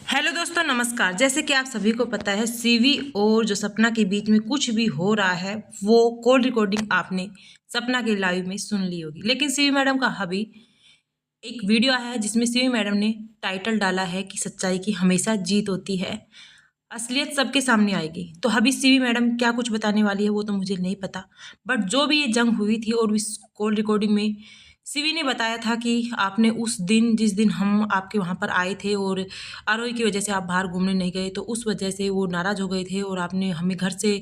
Hello दोस्तों, नमस्कार। जैसे कि आप सभी को पता है, सीवी और जो सपना के बीच में कुछ भी हो रहा है वो कॉल रिकॉर्डिंग आपने सपना के लाइव में सुन ली होगी। लेकिन सीवी मैडम का अभी एक वीडियो आया है जिसमें सीवी मैडम ने टाइटल डाला है कि सच्चाई की हमेशा जीत होती है, असलियत सबके सामने आएगी। तो अभी सीवी मैडम क्या कुछ बताने वाली है वो तो मुझे नहीं पता, बट जो भी ये जंग हुई थी और इस कॉल रिकॉर्डिंग में सीवी ने बताया था कि आपने उस दिन, जिस दिन हम आपके वहाँ पर आए थे और आरोही की वजह से आप बाहर घूमने नहीं गए, तो उस वजह से वो नाराज़ हो गए थे और आपने हमें घर से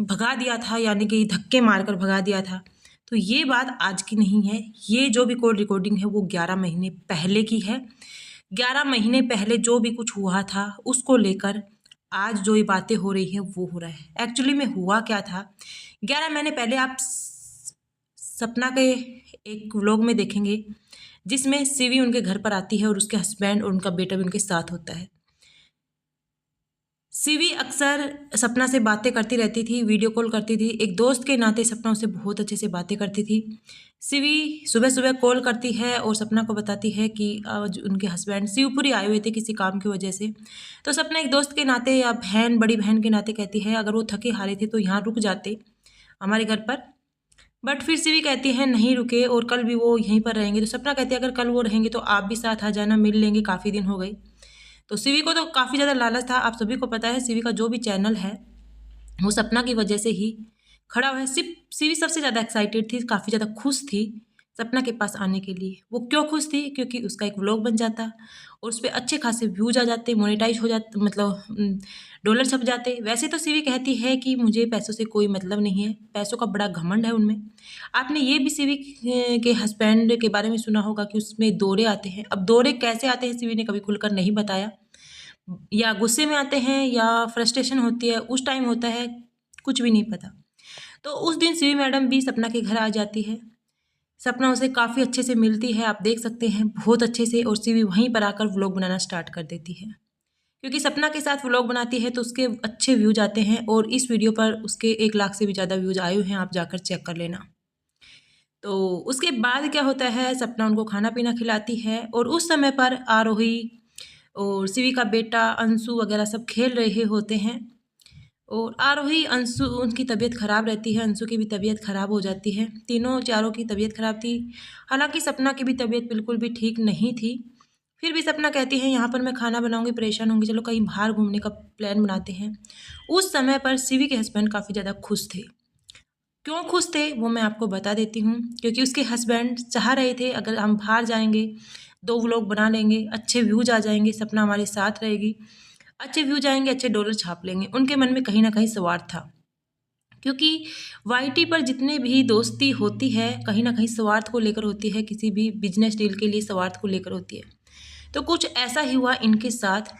भगा दिया था, यानी कि धक्के मारकर भगा दिया था। तो ये बात आज की नहीं है, ये जो भी कॉल रिकॉर्डिंग है वो 11 महीने पहले की है। 11 महीने पहले जो भी कुछ हुआ था उसको लेकर आज जो ये बातें हो रही हैं वो हो रहा है। एक्चुअली में हुआ क्या था, 11 महीने पहले आप सपना के एक व्लॉग में देखेंगे जिसमें सीवी उनके घर पर आती है और उसके हस्बैंड और उनका बेटा भी उनके साथ होता है। सीवी अक्सर सपना से बातें करती रहती थी, वीडियो कॉल करती थी। एक दोस्त के नाते सपना उससे बहुत अच्छे से बातें करती थी। सीवी सुबह सुबह कॉल करती है और सपना को बताती है कि आज उनके हस्बैंड शिवपुरी आए हुए थे किसी काम की वजह से। तो सपना एक दोस्त के नाते या बहन, बड़ी बहन के नाते कहती है अगर वो थके हारे थे तो यहाँ रुक जाते हमारे घर पर। बट फिर सीवी कहती है नहीं रुके और कल भी वो यहीं पर रहेंगे। तो सपना कहती है अगर कल वो रहेंगे तो आप भी साथ आ जाना, मिल लेंगे, काफ़ी दिन हो गए। तो सीवी को तो काफ़ी ज़्यादा लालच था। आप सभी को पता है सीवी का जो भी चैनल है वो सपना की वजह से ही खड़ा हुआ है। सिर्फ सीवी सबसे ज़्यादा एक्साइटेड थी, काफ़ी ज़्यादा खुश थी सपना के पास आने के लिए। वो क्यों खुश थी? क्योंकि उसका एक व्लॉग बन जाता और उस पे अच्छे खासे व्यूज आ जाते, मोनेटाइज हो जाते, मतलब डॉलर छप जाते। वैसे तो सीवी कहती है कि मुझे पैसों से कोई मतलब नहीं है, पैसों का बड़ा घमंड है उनमें। आपने ये भी सीवी के हस्बैंड के बारे में सुना होगा कि उसमें दौरे आते हैं। अब दौरे कैसे आते हैं सीवी ने कभी खुलकर नहीं बताया, या गुस्से में आते हैं या फ्रस्ट्रेशन होती है उस टाइम होता है, कुछ भी नहीं पता। तो उस दिन सीवी मैडम भी सपना के घर आ जाती है। सपना उसे काफ़ी अच्छे से मिलती है, आप देख सकते हैं बहुत अच्छे से, और सीवी वहीं पर आकर व्लॉग बनाना स्टार्ट कर देती है। क्योंकि सपना के साथ व्लॉग बनाती है तो उसके अच्छे व्यूज आते हैं और इस वीडियो पर उसके 1 लाख से भी ज़्यादा व्यूज आए हुए हैं, आप जाकर चेक कर लेना। तो उसके बाद क्या होता है, सपना उनको खाना पीना खिलाती है और उस समय पर आरोही और सीवी का बेटा अंशु वगैरह सब खेल रहे होते हैं। और आरोही, अंशु, उनकी तबीयत ख़राब रहती है, अंशु की भी तबीयत ख़राब हो जाती है, तीनों चारों की तबीयत ख़राब थी। हालांकि सपना की भी तबीयत बिल्कुल भी ठीक नहीं थी। फिर भी सपना कहती है यहाँ पर मैं खाना बनाऊंगी, परेशान होंगी, चलो कहीं बाहर घूमने का प्लान बनाते हैं। उस समय पर सीवी के हस्बैंड काफ़ी ज़्यादा खुश थे। क्यों खुश थे वो मैं आपको बता देती हूँ। क्योंकि उसके हस्बैंड चाह रहे थे अगर हम बाहर जाएंगे, 2 व्लॉग बना लेंगे, अच्छे व्यूज आ जाएंगे, सपना हमारे साथ रहेगी, अच्छे व्यूज आएंगे, अच्छे डॉलर छाप लेंगे। उनके मन में कहीं ना कहीं स्वार्थ था। क्योंकि वाईटी पर जितने भी दोस्ती होती है कहीं ना कहीं स्वार्थ को लेकर होती है, किसी भी बिजनेस डील के लिए स्वार्थ को लेकर होती है। तो कुछ ऐसा ही हुआ इनके साथ।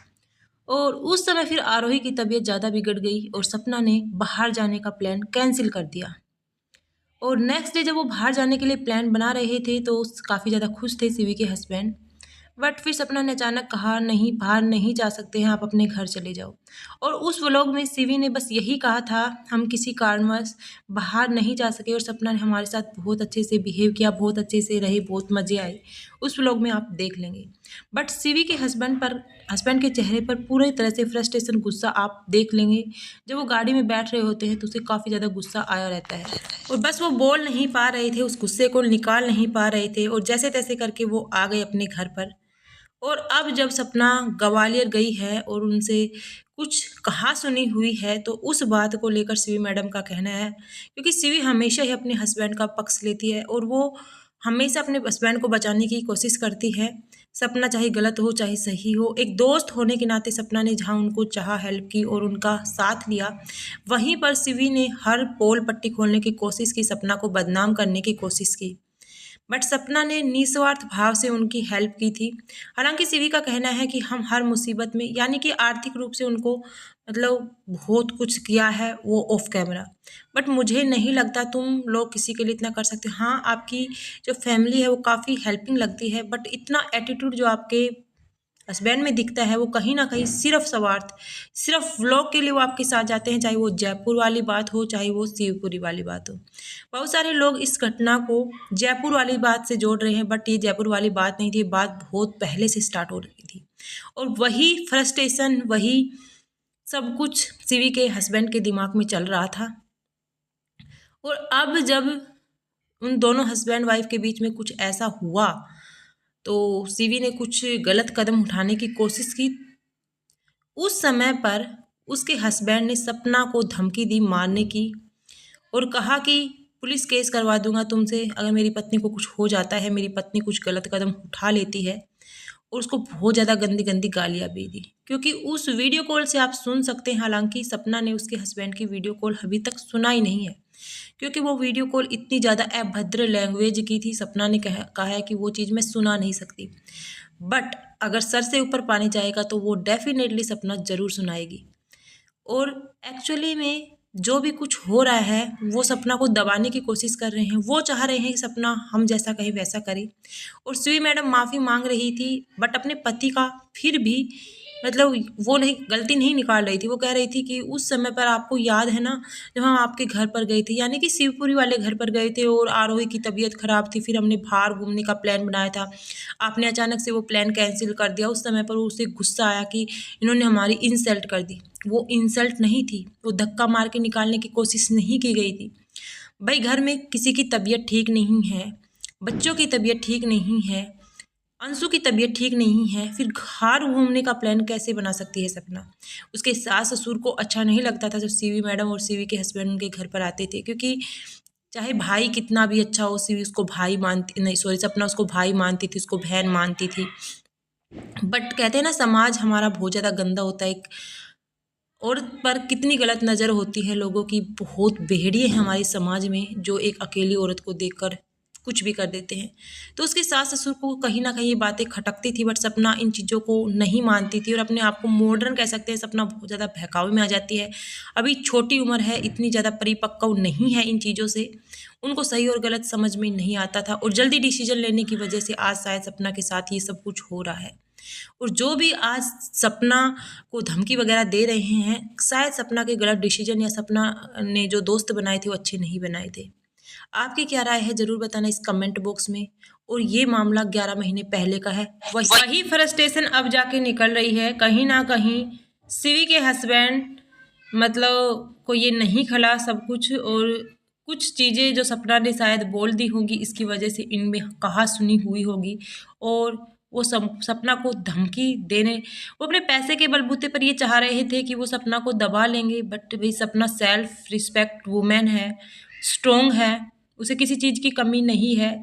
और उस समय फिर आरोही की तबीयत ज़्यादा बिगड़ गई और सपना ने बाहर जाने का प्लान कैंसिल कर दिया। और नेक्स्ट डे जब वो बाहर जाने के लिए प्लान बना रहे थे तो काफ़ी ज़्यादा खुश थे सीवी के हस्बैंड। बट फिर सपना ने अचानक कहा नहीं, बाहर नहीं जा सकते हैं, आप अपने घर चले जाओ। और उस व्लॉग में सीवी ने बस यही कहा था हम किसी कारणवश बाहर नहीं जा सके और सपना ने हमारे साथ बहुत अच्छे से बिहेव किया, बहुत अच्छे से रहे, बहुत मज़े आए। उस व्लॉग में आप देख लेंगे। बट सीवी के हस्बैंड के चेहरे पर पूरी तरह से फ्रस्ट्रेशन, गुस्सा आप देख लेंगे। जब वो गाड़ी में बैठ रहे होते हैं तो उसे काफ़ी ज़्यादा गुस्सा आया रहता है और बस वो बोल नहीं पा रहे थे, उस गुस्से को निकाल नहीं पा रहे थे और जैसे तैसे करके वो आ गए अपने घर पर। और अब जब सपना ग्वालियर गई है और उनसे कुछ कहा सुनी हुई है तो उस बात को लेकर सीवी मैडम का कहना है, क्योंकि सीवी हमेशा ही अपने हस्बैंड का पक्ष लेती है और वो हमेशा अपने हस्बैंड को बचाने की कोशिश करती है। सपना चाहे गलत हो चाहे सही हो, एक दोस्त होने के नाते सपना ने जहाँ उनको चाहा हेल्प की और उनका साथ लिया, वहीं पर सीवी ने हर पोल पट्टी खोलने की कोशिश की, सपना को बदनाम करने की कोशिश की। बट सपना ने निस्वार्थ भाव से उनकी हेल्प की थी। हालांकि सीवी का कहना है कि हम हर मुसीबत में, यानी कि आर्थिक रूप से उनको, मतलब बहुत कुछ किया है वो ऑफ कैमरा। बट मुझे नहीं लगता तुम लोग किसी के लिए इतना कर सकते हो। हाँ, आपकी जो फैमिली है वो काफ़ी हेल्पिंग लगती है, बट इतना एटीट्यूड जो आपके हस्बैंड में दिखता है वो कहीं ना कहीं सिर्फ स्वार्थ, सिर्फ व्लॉग के लिए वो आपके साथ जाते हैं, चाहे वो जयपुर वाली बात हो चाहे वो शिवपुरी वाली बात हो। बहुत सारे लोग इस घटना को जयपुर वाली बात से जोड़ रहे हैं, बट ये जयपुर वाली बात नहीं थी, बात बहुत पहले से स्टार्ट हो रही थी। और वही फ्रस्ट्रेशन, वही सब कुछ शिवी के हस्बैंड के दिमाग में चल रहा था। और अब जब उन दोनों हस्बैंड वाइफ के बीच में कुछ ऐसा हुआ तो शिवी ने कुछ गलत कदम उठाने की कोशिश की। उस समय पर उसके हस्बैंड ने सपना को धमकी दी मारने की और कहा कि पुलिस केस करवा दूंगा तुमसे अगर मेरी पत्नी को कुछ हो जाता है, मेरी पत्नी कुछ गलत कदम उठा लेती है। और उसको बहुत ज़्यादा गंदी गंदी गालियाँ भी दी, क्योंकि उस वीडियो कॉल से आप सुन सकते हैं, हालांकि सपना ने उसके हस्बैंड की वीडियो कॉल अभी तक सुना ही नहीं है, क्योंकि वो वीडियो कॉल इतनी ज़्यादा अभद्र लैंग्वेज की थी। सपना ने कहा है कि वो चीज़ मैं सुना नहीं सकती, बट अगर सर से ऊपर पानी जाएगा तो वो डेफिनेटली सपना ज़रूर सुनाएगी। और एक्चुअली में जो भी कुछ हो रहा है वो सपना को दबाने की कोशिश कर रहे हैं। वो चाह रहे हैं कि सपना हम जैसा कहे वैसा करे। और शिवी मैडम माफ़ी मांग रही थी, बट अपने पति का फिर भी मतलब वो नहीं, गलती नहीं निकाल रही थी। वो कह रही थी कि उस समय पर आपको याद है ना जब हम आपके घर पर गए थे, यानी कि शिवपुरी वाले घर पर गए थे और आरोही की तबीयत ख़राब थी, फिर हमने बाहर घूमने का प्लान बनाया था, आपने अचानक से वो प्लान कैंसिल कर दिया। उस समय पर उसे गुस्सा आया कि इन्होंने हमारी इंसल्ट कर दी। वो इंसल्ट नहीं थी, वो धक्का मार के निकालने की कोशिश नहीं की गई थी। भाई घर में किसी की तबीयत ठीक नहीं है, बच्चों की तबीयत ठीक नहीं है, अंशु की तबीयत ठीक नहीं है, फिर बाहर घूमने का प्लान कैसे बना सकती है सपना। उसके सास ससुर को अच्छा नहीं लगता था जब शिवी मैडम और शिवी के हस्बैंड उनके घर पर आते थे, क्योंकि चाहे भाई कितना भी अच्छा हो, शिवी उसको भाई मानती नहीं, सॉरी सपना उसको भाई मानती थी, उसको बहन मानती थी। बट कहते हैं ना समाज हमारा बहुत ज़्यादा गंदा होता है। एक औरत पर कितनी गलत नज़र होती है लोगों की, बहुत भेड़िए हैं हमारे समाज में जो एक अकेली औरत को देखकर कुछ भी कर देते हैं। तो उसके सास ससुर को कहीं ना कहीं ये बातें खटकती थी, बट सपना इन चीज़ों को नहीं मानती थी और अपने आप को मॉडर्न कह सकते हैं। सपना बहुत ज़्यादा बहकावे में आ जाती है, अभी छोटी उम्र है, इतनी ज़्यादा परिपक्व नहीं है इन चीज़ों से, उनको सही और गलत समझ में नहीं आता था और जल्दी डिसीजन लेने की वजह से आज शायद सपना के साथ ये सब कुछ हो रहा है। और जो भी आज सपना को धमकी वगैरह दे रहे हैं, शायद सपना के गलत डिसीजन या सपना ने जो दोस्त बनाए थे वो अच्छे नहीं बनाए थे। आपकी क्या राय है ज़रूर बताना इस कमेंट बॉक्स में। और ये मामला 11 महीने पहले का है, वही फ्रस्ट्रेशन अब जाके निकल रही है। कहीं ना कहीं शिवी के हस्बैंड मतलब को ये नहीं खला सब कुछ, और कुछ चीज़ें जो सपना ने शायद बोल दी होंगी इसकी वजह से इनमें कहा सुनी हुई होगी। और वो सपना को धमकी देने, वो अपने पैसे के बलबूते पर ये चाह रहे थे कि वो सपना को दबा लेंगे, बट भाई सपना सेल्फ रिस्पेक्ट वुमेन है, स्ट्रॉन्ग है, उसे किसी चीज़ की कमी नहीं है।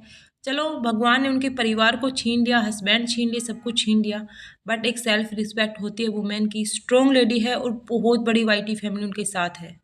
चलो भगवान ने उनके परिवार को छीन लिया, हस्बैंड छीन लिए, सब कुछ छीन लिया, बट एक सेल्फ रिस्पेक्ट होती है वुमेन की, स्ट्रॉन्ग लेडी है और बहुत बड़ी वाईटी फैमिली उनके साथ है।